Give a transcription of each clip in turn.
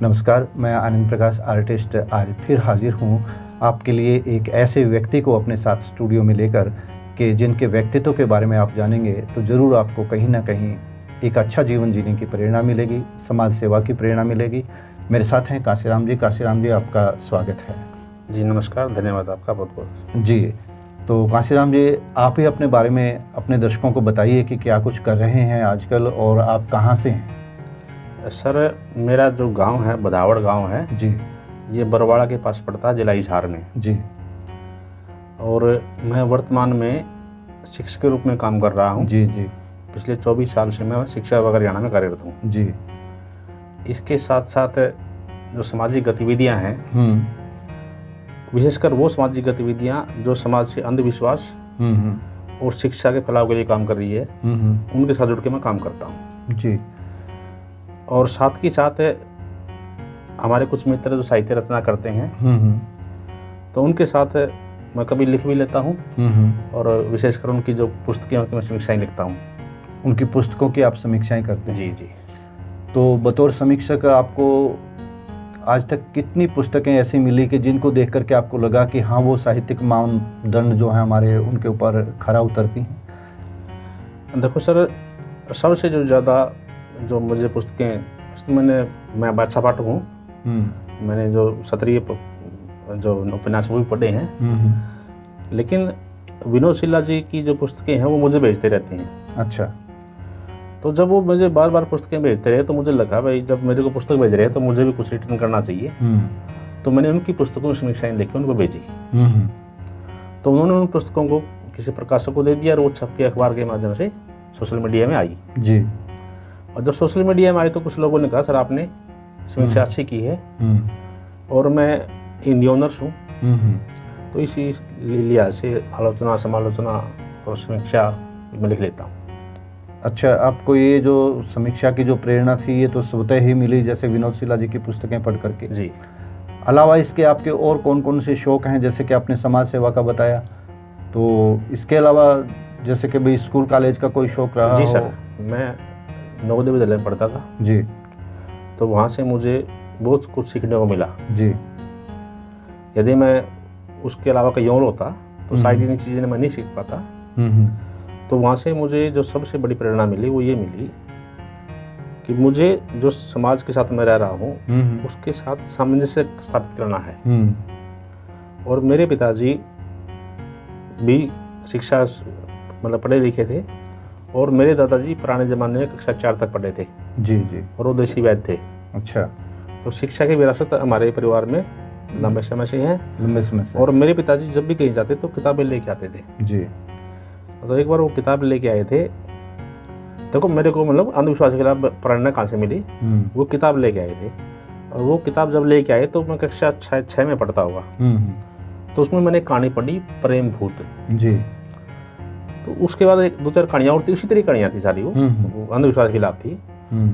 नमस्कार, मैं आनंद प्रकाश आर्टिस्ट आज फिर हाजिर हूँ आपके लिए एक ऐसे व्यक्ति को अपने साथ स्टूडियो में लेकर कि जिनके व्यक्तित्व के बारे में आप जानेंगे तो ज़रूर आपको कहीं ना कहीं एक अच्छा जीवन जीने की प्रेरणा मिलेगी, समाज सेवा की प्रेरणा मिलेगी। मेरे साथ हैं काशीराम जी। काशीराम जी, आपका स्वागत है। जी नमस्कार, धन्यवाद आपका बहुत बहुत। जी, तो काशीराम जी, आप ही अपने बारे में अपने दर्शकों को बताइए कि क्या कुछ कर रहे हैं आजकल और आप कहाँ से हैं? सर, मेरा जो गांव है बधावड़ गांव है जी। ये बरवाड़ा के पास पड़ता है, जिला हिसार में जी। और मैं वर्तमान में शिक्षक के रूप में काम कर रहा हूं। जी जी। पिछले 24 साल से मैं शिक्षा विभाग हरियाणा में कार्यरत हूं। जी। इसके साथ साथ जो सामाजिक गतिविधियां हैं, विशेषकर वो सामाजिक गतिविधियां जो समाज से अंधविश्वास और शिक्षा के फैलाव के लिए काम कर रही है, उनके साथ जुड़ के मैं काम करता हूँ। जी। और साथ ही साथ हमारे कुछ मित्र जो साहित्य रचना करते हैं, तो उनके साथ मैं कभी लिख भी लेता हूँ और विशेषकर उनकी जो पुस्तकें उनकी मैं समीक्षाएं लिखता हूँ। उनकी पुस्तकों की आप समीक्षाएं करते हैं? जी जी। तो बतौर समीक्षक आपको आज तक कितनी पुस्तकें ऐसी मिली कि जिनको देख करके आपको लगा कि हाँ, वो साहित्यिक मानदंड जो है हमारे उनके ऊपर खरा उतरती हैं? देखो सर, सबसे जो ज़्यादा जो मुझे पुस्तकें मैं बादशाह पाठक हूँ। मैंने जो सत्रीय जो उपन्यास वो भी पढ़े हैं, लेकिन विनोद सिल्ला जी की जो पुस्तकें हैं वो मुझे भेजते रहती हैं। अच्छा। तो जब वो मुझे बार बार पुस्तकें भेजते रहे तो मुझे लगा भाई, जब मेरे को पुस्तक भेज रहे हैं तो मुझे भी कुछ रिटर्न करना चाहिए। तो मैंने उनकी पुस्तकों की समीक्षाएं लिख के उनको भेजी। तो उन्होंने उन पुस्तकों को किसी प्रकाशक को दे दिया और वो छप के अखबार के माध्यम से सोशल मीडिया में आई। जी। और जब सोशल मीडिया में आई तो कुछ लोगों ने कहा, सर आपने समीक्षा अच्छी की है और मैं हिंदी ऑनर्स हूँ, तो इसी लिहाज से आलोचना, समालोचना और समीक्षा मैं लिख लेता हूँ। अच्छा, आपको ये जो समीक्षा की जो प्रेरणा थी ये तो स्वतः ही मिली जैसे विनोद सिल्ला जी की पुस्तकें पढ़ करके? जी। अलावा इसके आपके और कौन कौन से शौक हैं? जैसे कि आपने समाज सेवा का बताया, तो इसके अलावा जैसे कि भाई स्कूल कॉलेज का कोई शौक रहा? जी सर, मैं नवोदय विद्यालय में पढ़ता था। जी। तो वहाँ से मुझे बहुत कुछ सीखने को मिला। जी। यदि मैं उसके अलावा कहीं और होता तो शायद इन चीज़ें मैं नहीं सीख पाता। तो वहाँ से मुझे जो सबसे बड़ी प्रेरणा मिली वो ये मिली कि मुझे जो समाज के साथ मैं रह रहा हूँ उसके साथ सामंजस्य स्थापित करना है। और मेरे पिताजी भी शिक्षा मतलब पढ़े लिखे थे और मेरे दादाजी पुराने ज़माने में कक्षा 4 तक पढ़े थे। जी जी। और वो देसी वैद्य थे। अच्छा। तो शिक्षा की विरासत हमारे परिवार में लंबे समय से है। लंबे समय से। और मेरे पिताजी जब भी कहीं जाते तो किताबें लेके आते थे। जी। तो एक बार वो किताब लेके आए थे। देखो, मेरे को मतलब अंधविश्वास के खिलाफ प्रेरणा कहाँ से मिली, वो किताब लेके आए थे। और वो किताब जब लेके आए तो मैं कक्षा 6 में पढ़ता होगा। तो उसमें मैंने कहानी पढ़ी प्रेम भूत। जी। तो उसके बाद 1-2-4 कहानियाँ और थी, उसी तरह कहानियाँ थी सारी, वो अंधविश्वास के खिलाफ थी।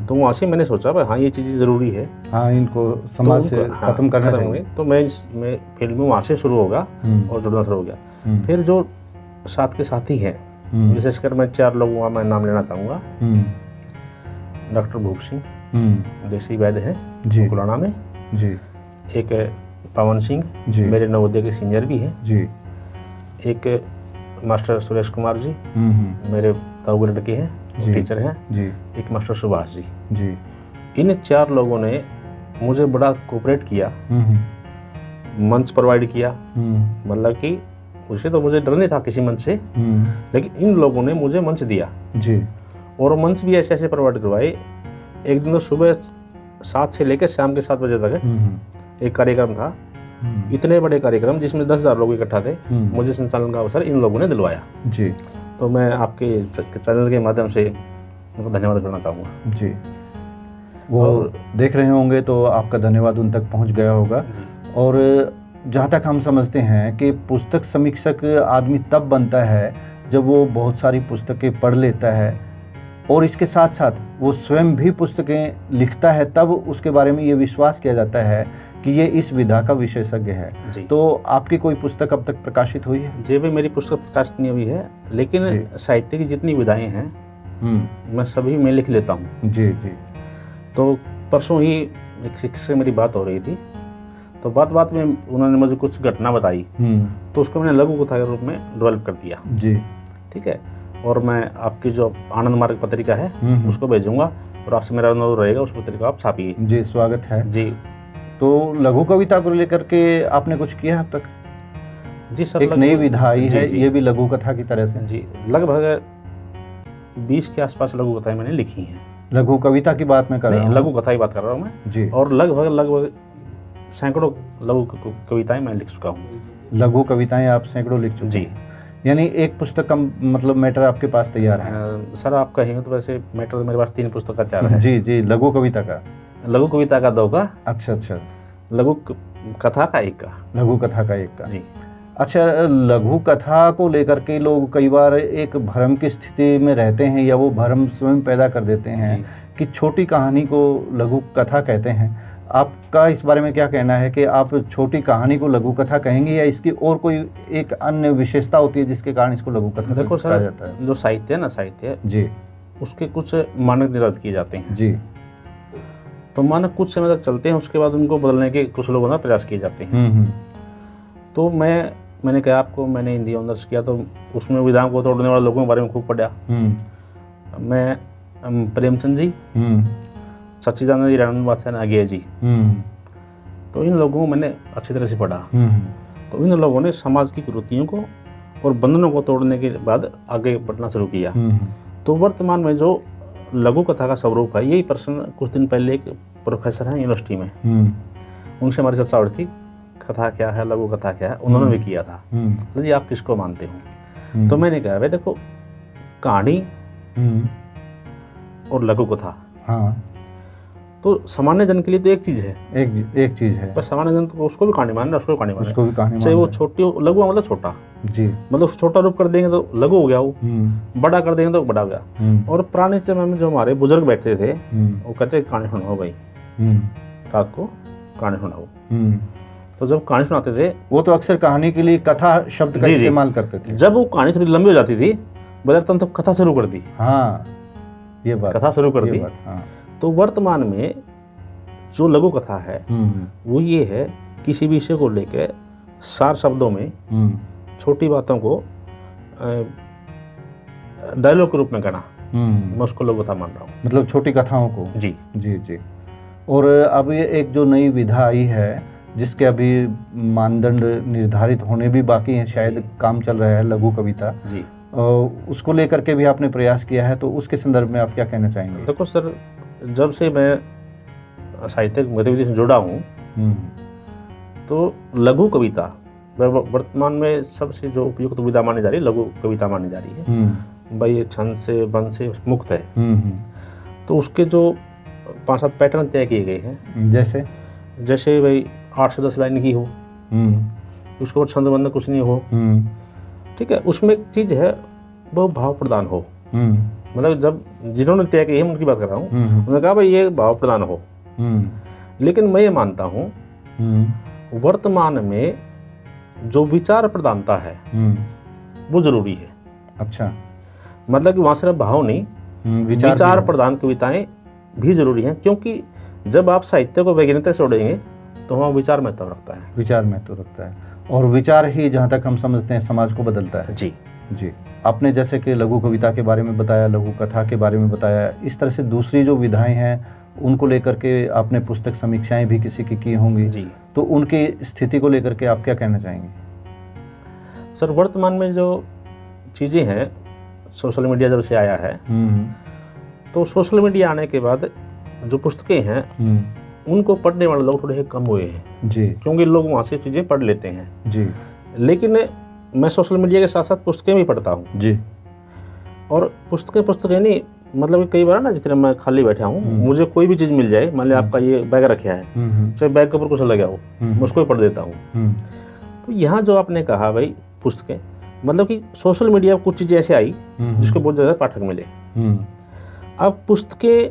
तो वहाँ से मैंने सोचा भाई हाँ, ये चीज़ें ज़रूरी है। हाँ, इनको समाज से खत्म करना चाहिए। तो मैं फील्ड में वहाँ से शुरू होगा और जुड़ना शुरू हो गया। फिर जो साथ के साथी हैं, विशेषकर मैं 4 लोगों का मैं नाम लेना चाहूँगा। डॉक्टर भूप सिंह, देसी वैद्य हैं गुलाना में। जी। एक पवन सिंह, मेरे नवोदय के सीनियर भी हैं। जी। एक मास्टर सुरेश कुमार जी, मेरे ताऊ के लड़के हैं, टीचर हैं। जी। एक मास्टर सुभाष जी। जी। इन 4 लोगों ने मुझे बड़ा कोऑपरेट किया, मंच प्रोवाइड किया। मतलब कि उसे तो मुझे डर नहीं था किसी मंच से, लेकिन इन लोगों ने मुझे मंच दिया। जी। और मंच भी ऐसे ऐसे प्रोवाइड करवाए। एक दिन तो सुबह 7 से लेकर शाम के 7 बजे तक एक कार्यक्रम था। इतने बड़े कार्यक्रम जिसमें 10,000 लोग इकट्ठा थे, मुझे संचालन का अवसर इन लोगों ने दिलवाया। जी। तो मैं आपके चैनल के माध्यम से उनको धन्यवाद करना चाहूँगा। जी। वो देख रहे होंगे तो आपका धन्यवाद उन तक पहुँच गया होगा। और जहाँ तक हम समझते हैं कि पुस्तक समीक्षक आदमी तब बनता है जब वो बहुत सारी पुस्तकें पढ़ लेता है और इसके साथ साथ वो स्वयं भी पुस्तकें लिखता है, तब उसके बारे में ये विश्वास किया जाता है कि ये इस विधा का विशेषज्ञ है। तो आपकी कोई पुस्तक अब तक प्रकाशित हुई है? जी भाई, मेरी पुस्तक प्रकाशित नहीं हुई है, लेकिन साहित्य की जितनी विधाएं हैं मैं सभी में लिख लेता हूँ। जी जी। तो परसों ही एक शिक्षक से मेरी बात हो रही थी, तो बात में उन्होंने मुझे कुछ घटना बताई, तो उसको मैंने लघु कथा के रूप में डेवलप कर दिया जी। ठीक है, और मैं आपकी जो आनंद मार्ग पत्रिका है उसको भेजूंगा और आपसे मेरा अनुरोध रहेगा उस पत्रिका आप छापिए जी। स्वागत है जी। तो लघु कविता को लेकर के आपने कुछ किया अब तक? जी सर, एक नई विधा आई है, ये भी लघु कथा की तरह से जी। लगभग 20 के आसपास लघु कथाएं मैंने लिखी हैं। लघु कविता की बात मैं कर रहा हूँ, लघु कथा की बात कर रहा हूँ मैं जी। और लगभग सैकड़ों लघु कविताएं मैं लिख चुका हूँ। लघु कविताएं आप सैकड़ों लिख चुके जी। यानी एक पुस्तक का मतलब मैटर आपके पास तैयार है? सर आप कहेंगे तो वैसे मैटर तो मेरे पास 3 पुस्तक का तैयार है जी जी। लघु कविता का 2 का। अच्छा। लघु कथा का 1 का। लघु कथा का 1 का जी। अच्छा, लघु कथा को लेकर के लोग कई बार एक भ्रम की स्थिति में रहते हैं, या वो भ्रम स्वयं पैदा कर देते हैं कि छोटी कहानी को लघु कथा कहते हैं। आपका इस बारे में क्या कहना है कि आप छोटी कहानी को लघु कथा कहेंगे, या इसकी और कोई एक अन्य विशेषता होती है जिसके कारण इसको लघु कथा कहा जाता है? जो साहित्य है ना, साहित्य जी, उसके कुछ मानक निर्धारित किए जाते हैं जी। तो मानक कुछ समय तक चलते हैं, उसके बाद उनको बदलने के कुछ लोगों द्वारा प्रयास किए जाते हैं। तो मैंने कहा आपको, मैंने हिंदी ऑनर्स किया तो उसमें विधान को तोड़ने वाले लोगों के बारे में खूब पढ़ा। मैं प्रेमचंद जी, सच्चिदानंद जी, रानवासन आगे जी, तो इन लोगों को मैंने अच्छी तरह से पढ़ा। तो इन लोगों ने समाज की कुरीतियों को और बंधनों को तोड़ने के बाद आगे बढ़ना शुरू किया। तो वर्तमान में जो लघु कथा का स्वरूप है, यही प्रश्न कुछ दिन पहले एक प्रोफेसर हैं यूनिवर्सिटी में, उनसे हमारी चर्चा हुई थी, कथा क्या है, लघु कथा क्या है, उन्होंने भी किया था। तो जी आप किसको मानते हो? तो मैंने कहा भाई देखो, कहानी और लघु कथा, हाँ, तो सामान्य जन के लिए तो एक चीज है, एक चीज है, बस सामान्य जन तो उसको भी कहानी मान रहा है, उसको भी कहानी मान रहा है, चाहे वो छोटी हो। लघु मतलब छोटा जी, मतलब छोटा रूप कर देंगे तो लघु हो गया, वो बड़ा कर देंगे तो बड़ा हो गया। और पुराने समय में जो हमारे बुजुर्ग बैठते थे वो कहते कहानी सुनाओ भाई, रात को कहानी सुनाओ। तो जब कहानी सुनाते थे, वो तो अक्सर कहानी के लिए कथा शब्द का इस्तेमाल करते थे। जब वो कहानी थोड़ी लंबी हो जाती थी, बोले तुम तब कथा शुरू कर दी। हाँ, ये बात, कथा शुरू कर दी। हाँ। तो वर्तमान में जो लघु कथा है वो ये है, किसी भी विषय को लेकर सार शब्दों में छोटी बातों को डायलॉग के रूप में कहना, मैं उसको लघु कथा मान रहा हूँ। मतलब छोटी कथाओं को जी जी जी। और अब ये एक जो नई विधा आई है, जिसके अभी मानदंड निर्धारित होने भी बाकी हैं, शायद काम चल रहा है, लघु कविता जी, उसको लेकर के भी आपने प्रयास किया है, तो उसके संदर्भ में आप क्या कहना चाहेंगे? देखो सर, जब से मैं साहित्यिक गतिविधि से जुड़ा हूँ, तो लघु कविता वर्तमान में सबसे जो उपयुक्त विधा मानी जा रही है, लघु कविता मानी जा रही है। भाई ये छंद से बंध से मुक्त है। तो उसके जो 5-7 पैटर्न तय किए गए हैं, जैसे भाई 8 से 10 लाइन की हो, उसके बाद छंद बंध कुछ नहीं हो, ठीक है। उसमें एक चीज है, वो भाव प्रदान हो। मतलब जब जिन्होंने तय की है उनकी बात कर रहा हूँ, उन्होंने कहा भाई ये भाव प्रदान हो। लेकिन मैं ये मानता हूँ वर्तमान में जो विचार प्रदानता है वो जरूरी है। अच्छा, मतलब कि वहां सिर्फ भाव नहीं, विचार प्रदान कविताएं भी जरूरी हैं, क्योंकि जब आप साहित्य को वैज्ञानिकता से जोड़ेंगे तो वहाँ विचार महत्व रखता है। विचार महत्व रखता है, और विचार ही जहाँ तक हम समझते हैं समाज को बदलता है। जी जी। आपने जैसे कि लघु कविता के बारे में बताया, लघु कथा के बारे में बताया, इस तरह से दूसरी जो विधाएं हैं उनको लेकर के आपने पुस्तक समीक्षाएं भी किसी की होंगी जी, तो उनकी स्थिति को लेकर के आप क्या कहना चाहेंगे? सर, वर्तमान में जो चीज़ें हैं, सोशल मीडिया जब से आया है, तो सोशल मीडिया आने के बाद जो पुस्तकें हैं उनको पढ़ने वाले लोग थोड़े कम हुए हैं जी, क्योंकि लोग वहाँ से चीज़ें पढ़ लेते हैं जी। लेकिन मैं सोशल मीडिया के साथ साथ पुस्तकें भी पढ़ता हूँ जी। और पुस्तकें नहीं, मतलब कई बार ना, जिस तरह मैं खाली बैठा हूँ, मुझे कोई भी चीज़ मिल जाए, मान लिया आपका ये बैग रखा है, चाहे बैग के ऊपर कुछ लगा हो, मैं उसको भी पढ़ देता हूँ। तो यहाँ जो आपने कहा भाई पुस्तकें, मतलब कि सोशल मीडिया कुछ चीज़ें ऐसे आई जिसको बहुत ज़्यादा पाठक मिले। अब पुस्तकें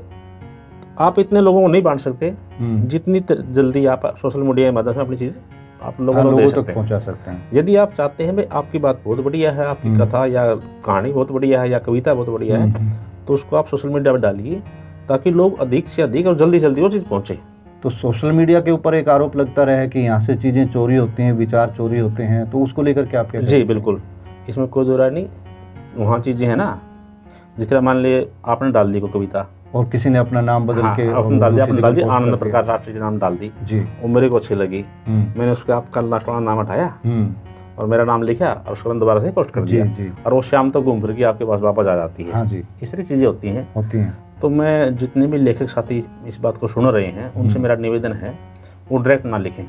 आप इतने लोगों को नहीं बांट सकते जितनी जल्दी आप सोशल मीडिया के माध्यम से अपनी चीज़ आप लोगों को दे सकते हैं, पहुंचा सकते हैं। यदि आप चाहते हैं भाई आपकी बात बहुत बढ़िया है, आपकी कथा या कहानी बहुत बढ़िया है या कविता बहुत बढ़िया है, तो उसको आप सोशल मीडिया पर डालिए ताकि लोग अधिक से अधिक और जल्दी जल्दी वो चीज़ पहुँचे। तो सोशल मीडिया के ऊपर एक आरोप लगता रहा है कि यहाँ से चीज़ें चोरी होती हैं, विचार चोरी होते हैं, तो उसको लेकर के आप क्या जी बिल्कुल, इसमें कोई दो राय नहीं। वहाँ चीज़ें हैं ना, जिस तरह मान लिए आपने डाल दी कोई कविता और किसी ने अपना नाम बदल के आपने डाल दिया आनंद प्रकाश राष्ट्र के नाम डाल दी जी, वो मेरे को अच्छी लगी, मैंने उसके आपका लास्ट वाला नाम हटाया और मेरा नाम लिखा और उसके बाद दोबारा से पोस्ट कर दिया और वो शाम तक घूम फिर के आपके पास वापस आ जाती है। हाँ जी, इस तरह चीज़ें होती हैं। तो मैं जितने भी लेखक साथी इस बात को सुन रहे हैं उनसे मेरा निवेदन है वो डायरेक्ट ना लिखें,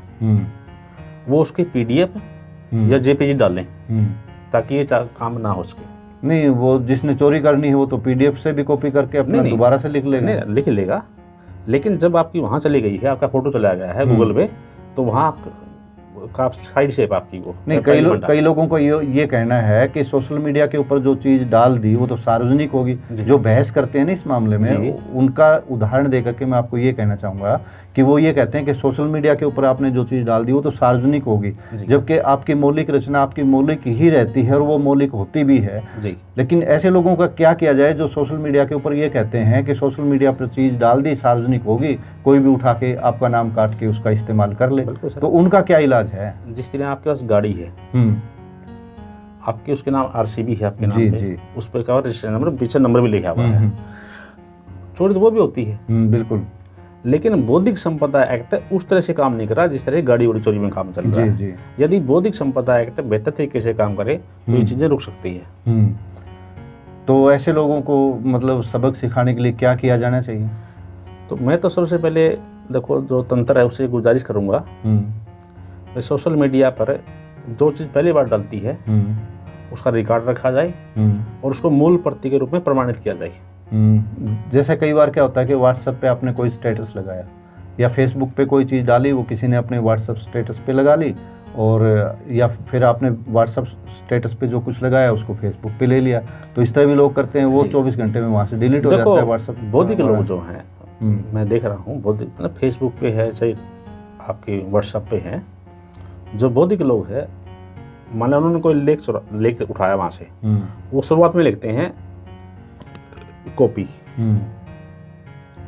वो उसके PDF या JPG डालें ताकि ये काम ना हो सके। नहीं, वो जिसने चोरी करनी है वो तो PDF से भी कॉपी करके अपना दोबारा से लिख लेगा। नहीं लिख लेगा, लेकिन जब आपकी वहाँ चली गई है, आपका फोटो चला गया है गूगल पे, तो वहाँ का साइड शेप आपकी वो नहीं, कई लोगों को ये कहना है कि सोशल मीडिया के ऊपर जो चीज़ डाल दी वो तो सार्वजनिक होगी। जो बहस करते हैं ना इस मामले में, उनका उदाहरण देकर के मैं आपको ये कहना चाहूँगा कि वो ये कहते हैं कि सोशल मीडिया के ऊपर आपने जो चीज़ डाल दी वो तो सार्वजनिक होगी, जबकि आपकी मौलिक रचना आपकी मौलिक ही रहती है और वो मौलिक होती भी है। लेकिन ऐसे लोगों का क्या किया जाए जो सोशल मीडिया के ऊपर ये कहते हैं कि सोशल मीडिया पर चीज़ डाल दी सार्वजनिक होगी, कोई भी उठा के आपका नाम काट के उसका इस्तेमाल कर ले, तो उनका क्या इलाज है? जिस तरह आपके पास गाड़ी है, आपके उसके नाम RCB है आपके नाम पे, उस पर का रजिस्ट्रेशन नंबर पीछे नंबर भी लिखा हुआ है, चोरी तो वो भी होती है। बिल्कुल, लेकिन बौद्धिक संपदा एक्ट उस तरह से काम नहीं कर रहा जिस तरह गाड़ी वाड़ी चोरी में काम चल रहा है। यदि बौद्धिक संपदा एक्ट बेहतर तरीके से काम करे तो ये चीजें रुक सकती है। तो ऐसे लोगों को मतलब सबक सिखाने के लिए क्या किया जाना चाहिए? तो मैं तो सबसे पहले देखो जो तंत्र है उससे गुजारिश करूंगा, सोशल मीडिया पर जो चीज़ पहली बार डलती है उसका रिकॉर्ड रखा जाए और उसको मूल प्रति के रूप में प्रमाणित किया जाए। जैसे कई बार क्या होता है कि व्हाट्सएप पे आपने कोई स्टेटस लगाया या फेसबुक पे कोई चीज़ डाली, वो किसी ने अपने व्हाट्सएप स्टेटस पे लगा ली, और या फिर आपने व्हाट्सएप स्टेटस पे जो कुछ लगाया उसको फेसबुक पे ले लिया। तो इस तरह भी लोग करते हैं, वो 24 घंटे में वहाँ से डिलीट हो जाता है व्हाट्सएप। बौद्धिक लोग जो हैं, मैं देख रहा हूँ बौद्धिक मतलब फेसबुक पे है चाहे आपके व्हाट्सएप पे है, जो बौद्धिक लोग है मान लो उन्होंने कोई लेख उठाया वहाँ से, वो शुरुआत में लिखते हैं कॉपी,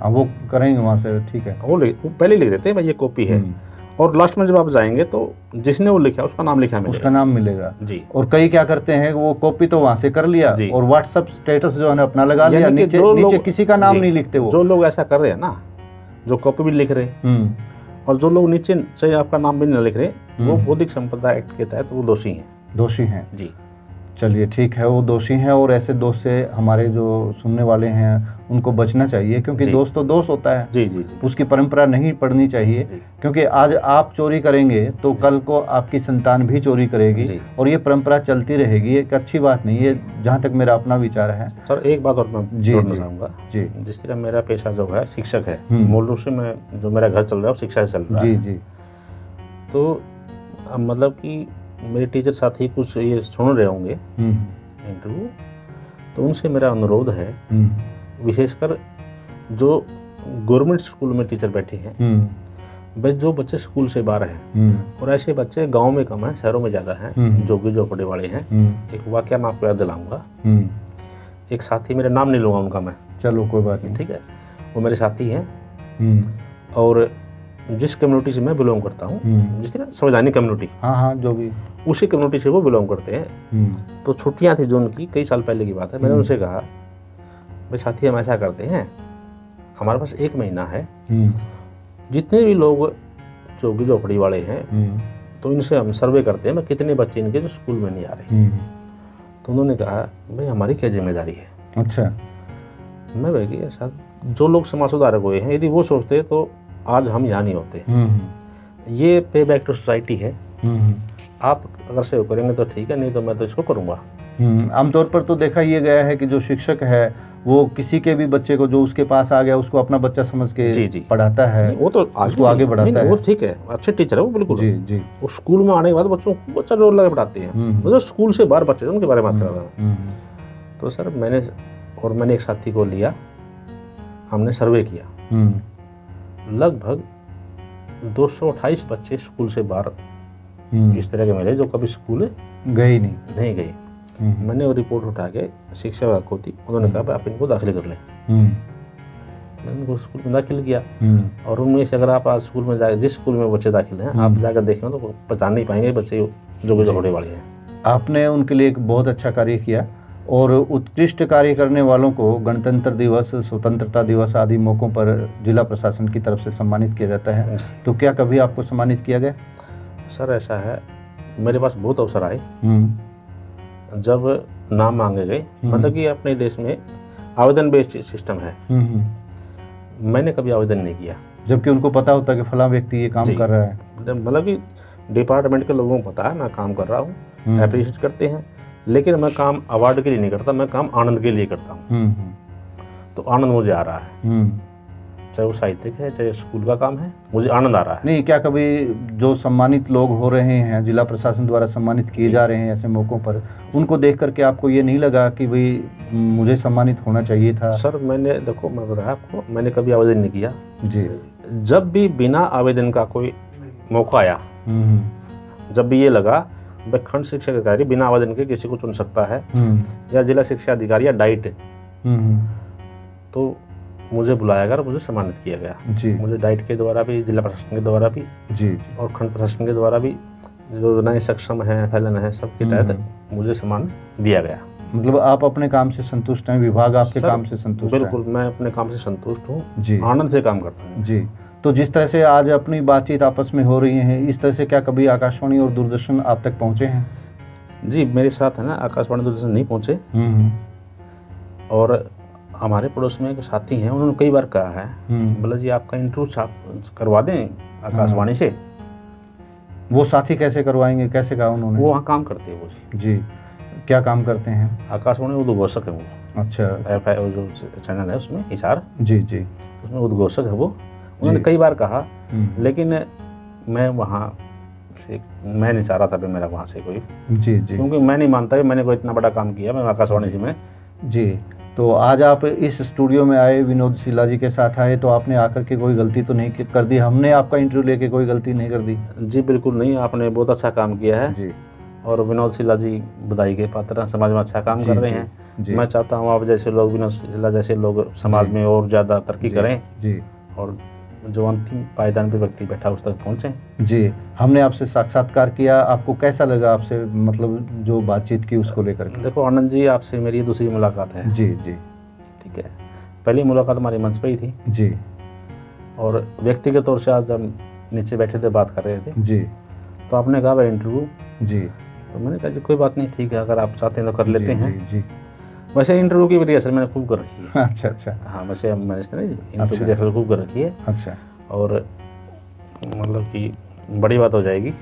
वो करेंगे वहाँ से, ठीक है, वो पहले लिख देते हैं भाई ये कॉपी है, और लास्ट में जब आप जाएंगे तो जिसने वो लिखा उसका नाम लिखा मिलेगा, उसका नाम मिलेगा जी। और कई क्या करते हैं वो कॉपी तो वहाँ से कर लिया और व्हाट्सएप स्टेटस जो है ना अपना लगा लिया, नीचे किसी का नाम नहीं लिखते। वो जो लोग ऐसा कर रहे हैं ना, जो कॉपी भी लिख रहे और जो लोग नीचे चाहे आपका नाम भी नहीं लिख रहे, वो बौद्धिक संपदा एक्ट के तहत वो दोषी हैं जी। चलिए ठीक है, वो दोषी हैं और ऐसे दोष से हमारे जो सुनने वाले हैं उनको बचना चाहिए, क्योंकि दोष तो दोष होता है जी, उसकी परंपरा नहीं पढ़नी चाहिए, क्योंकि आज आप चोरी करेंगे तो कल को आपकी संतान भी चोरी करेगी और ये परंपरा चलती रहेगी। एक अच्छी बात नहीं है, जहाँ तक मेरा अपना विचार है। सर एक बात और मैं जोड़ना चाहूँगा जी, जिस तरह मेरा पेशा जो है शिक्षक है, मूल रूप से मैं जो मेरा घर चल रहा है वो शिक्षा से चल रहा है जी। तो मतलब कि मेरे टीचर साथी कुछ ये सुन रहे होंगे इंटरव्यू, तो उनसे मेरा अनुरोध है, विशेषकर जो गवर्नमेंट स्कूल में टीचर बैठे हैं, बस जो बच्चे स्कूल से बाहर हैं और ऐसे बच्चे गांव में कम हैं, शहरों में ज़्यादा हैं, जोगी झोपड़े वाले हैं। एक वाकया मैं आपको याद दिलाऊंगा। एक साथी, मेरा नाम नहीं लूँगा उनका मैं, चलो कोई बात नहीं, ठीक है, वो मेरे साथी हैं और जिस कम्युनिटी से मैं बिलोंग करता हूँ, जिस तरह संवैधानिक कम्युनिटी, हाँ जो भी उसी कम्युनिटी से वो बिलोंग करते हैं। तो छुट्टियाँ थी जो उनकी, कई साल पहले की बात है, मैंने उनसे कहा भाई साथी हम ऐसा करते हैं, हमारे पास 1 महीना है, जितने भी लोग जोगी झोपड़ी वाले हैं तो इनसे हम सर्वे करते हैं मैं कितने बच्चे इनके जो स्कूल में नहीं आ रहे। तो उन्होंने कहा भाई हमारी क्या जिम्मेदारी है। अच्छा, मैं भाई ऐसा जो लोग समाज सुधारक हुए हैं, यदि वो सोचते तो आज हम यहाँ नहीं होते। ये पे बैक टू सोसाइटी है, आप अगर सहयोग करेंगे तो ठीक है, नहीं तो मैं तो इसको करूँगा। आमतौर पर तो देखा ये गया है कि जो शिक्षक है वो किसी के भी बच्चे को जो उसके पास आ गया उसको अपना बच्चा समझ के जी पढ़ाता है, वो तो उसको आगे बढ़ाता है। वो ठीक है, अच्छे टीचर है वो, बिल्कुल जी। वो स्कूल में आने के बाद बच्चों को बच्चा रोल लगा पढ़ाते हैं, मतलब स्कूल से बाहर बच्चे उनके बारे में बात कर रहा हूँ। तो सर मैंने एक साथी को लिया, हमने सर्वे किया, लगभग 228 बच्चे स्कूल से बाहर इस तरह के मिले जो कभी स्कूल गए नहीं गए। मैंने वो रिपोर्ट उठा के शिक्षा विभाग को दी, उन्होंने कहा आप इनको दाखिल कर लें। मैंने उनको स्कूल में दाखिल किया। और उनमें से अगर आप आज स्कूल में जा जिस स्कूल में बच्चे दाखिल हैं, आप जाकर देखें तो पहचान नहीं पाएंगे बच्चे जो होने वाले हैं। आपने उनके लिए एक बहुत अच्छा कार्य किया और उत्कृष्ट कार्य करने वालों को गणतंत्र दिवस, स्वतंत्रता दिवस आदि मौक़ों पर जिला प्रशासन की तरफ से सम्मानित किया जाता है। तो क्या कभी आपको सम्मानित किया गया? सर ऐसा है, मेरे पास बहुत अवसर आए जब नाम मांगे गए। मतलब कि अपने देश में आवेदन बेस्ड सिस्टम है, मैंने कभी आवेदन नहीं किया, जबकि उनको पता होता है कि फलां व्यक्ति ये काम कर रहा है। मतलब कि डिपार्टमेंट के लोगों को पता है मैं काम कर रहा हूँ, अप्रिशिएट करते हैं, लेकिन मैं काम अवार्ड के लिए नहीं करता, मैं काम आनंद के लिए करता हूँ। तो आनंद मुझे आ रहा है, चाहे वो साहित्यिक है चाहे स्कूल का काम है, मुझे आनंद आ रहा है। नहीं, क्या कभी जो सम्मानित लोग हो रहे हैं, जिला प्रशासन द्वारा सम्मानित किए जा रहे हैं ऐसे मौक़ों पर, उनको देख करके आपको ये नहीं लगा कि भाई मुझे सम्मानित होना चाहिए था? सर मैंने देखो, मैं बताया आपको, मैंने कभी आवेदन नहीं किया जी। जब भी बिना आवेदन का कोई मौका आया, जब भी ये लगा भाई खंड शिक्षा अधिकारी बिना आवेदन के किसी को चुन सकता है, या जिला शिक्षा अधिकारी या डाइट, तो मुझे बुलाया गया और मुझे सम्मानित किया गया। जी। मुझे डाइट के द्वारा भी, जिला प्रशासन के द्वारा भी, जी, और खंड प्रशासन के द्वारा भी, जो नए सक्षम है, फैलन है, सबके तहत मुझे सम्मान दिया गया। मतलब आप अपने काम से संतुष्ट हैं, विभाग आपके काम से संतुष्ट है? बिल्कुल, मैं अपने काम से संतुष्ट हूँ जी, आनंद से काम करता हूँ। जी। तो जिस तरह से आज अपनी बातचीत आपस में हो रही है, इस तरह से क्या कभी आकाशवाणी और दूरदर्शन आप तक पहुँचे हैं? जी, मेरे साथ है ना, आकाशवाणी दूरदर्शन नहीं पहुँचे। और हमारे पड़ोस में एक साथी हैं, उन्होंने कई बार कहा है, बोला जी आपका इंटरव्यू करवा दें आकाशवाणी से। वो साथी कैसे करवाएंगे, कैसे कहा उन्होंने? वो वहाँ काम करते हैं वो। जी, क्या काम करते हैं? आकाशवाणी उद्घोषक है वो। अच्छा। जो चैनल है उसमें हिसार, जी जी, उसमें उद्घोषक है वो। उन्होंने कई बार कहा, लेकिन मैं वहाँ से मैं नहीं चाह रहा था कि मेरा वहाँ से कोई, जी जी, क्योंकि मैं नहीं मानता कि मैंने कोई इतना बड़ा काम किया मैं आकाशवाणी से में। जी। तो आज आप इस स्टूडियो में आए, विनोद सिल्ला जी के साथ आए, तो आपने आकर के कोई गलती तो नहीं कर दी? हमने आपका इंटरव्यू लेके कोई गलती नहीं कर दी? जी बिल्कुल नहीं, आपने बहुत अच्छा काम किया है जी। और विनोद सिल्ला जी बधाई के पात्र हैं, समाज में अच्छा काम कर रहे हैं। मैं चाहता हूँ आप जैसे लोग, विनोद सिल्ला जैसे लोग समाज में और ज़्यादा तरक्की करें जी, और जो अंतिम पायदान पे व्यक्ति बैठा उस तक पहुँचें। जी। हमने आपसे साक्षात्कार किया, आपको कैसा लगा? आपसे मतलब जो बातचीत की उसको लेकर के। देखो आनंद जी, आपसे मेरी दूसरी मुलाकात है। जी जी, ठीक है, पहली मुलाकात हमारी मंच पे ही थी जी, और व्यक्तिगत तौर से आज हम नीचे बैठे थे, बात कर रहे थे जी, तो आपने कहा भाई इंटरव्यू, जी, तो मैंने कहा जी कोई बात नहीं, ठीक है, अगर आप चाहते हैं तो कर लेते हैं। जी। वैसे इंटरव्यू की रिहर्सल मैंने खूब कर रखी है। अच्छा अच्छा, हाँ, वैसे मैंने इंटरव्यू की रिहर्सल खूब कर रखी है। अच्छा। और मतलब कि बड़ी बात हो जाएगी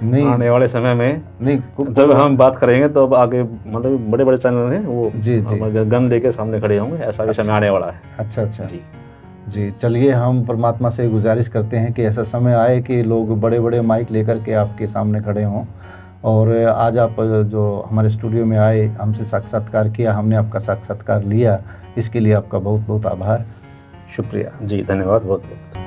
नहीं, आने वाले समय में, नहीं, जब हम बात करेंगे तो अब आगे मतलब बड़े बड़े चैनल हैं वो जी जी, गन लेके सामने खड़े होंगे, ऐसा भी समय आने वाला है। अच्छा अच्छा जी जी। चलिए, हम परमात्मा से गुजारिश करते हैं कि ऐसा समय आए कि लोग बड़े बड़े माइक लेकर के आपके सामने खड़े हों। और आज आप जो हमारे स्टूडियो में आए, हमसे साक्षात्कार किया, हमने आपका साक्षात्कार लिया, इसके लिए आपका बहुत बहुत आभार, शुक्रिया। जी, धन्यवाद बहुत बहुत।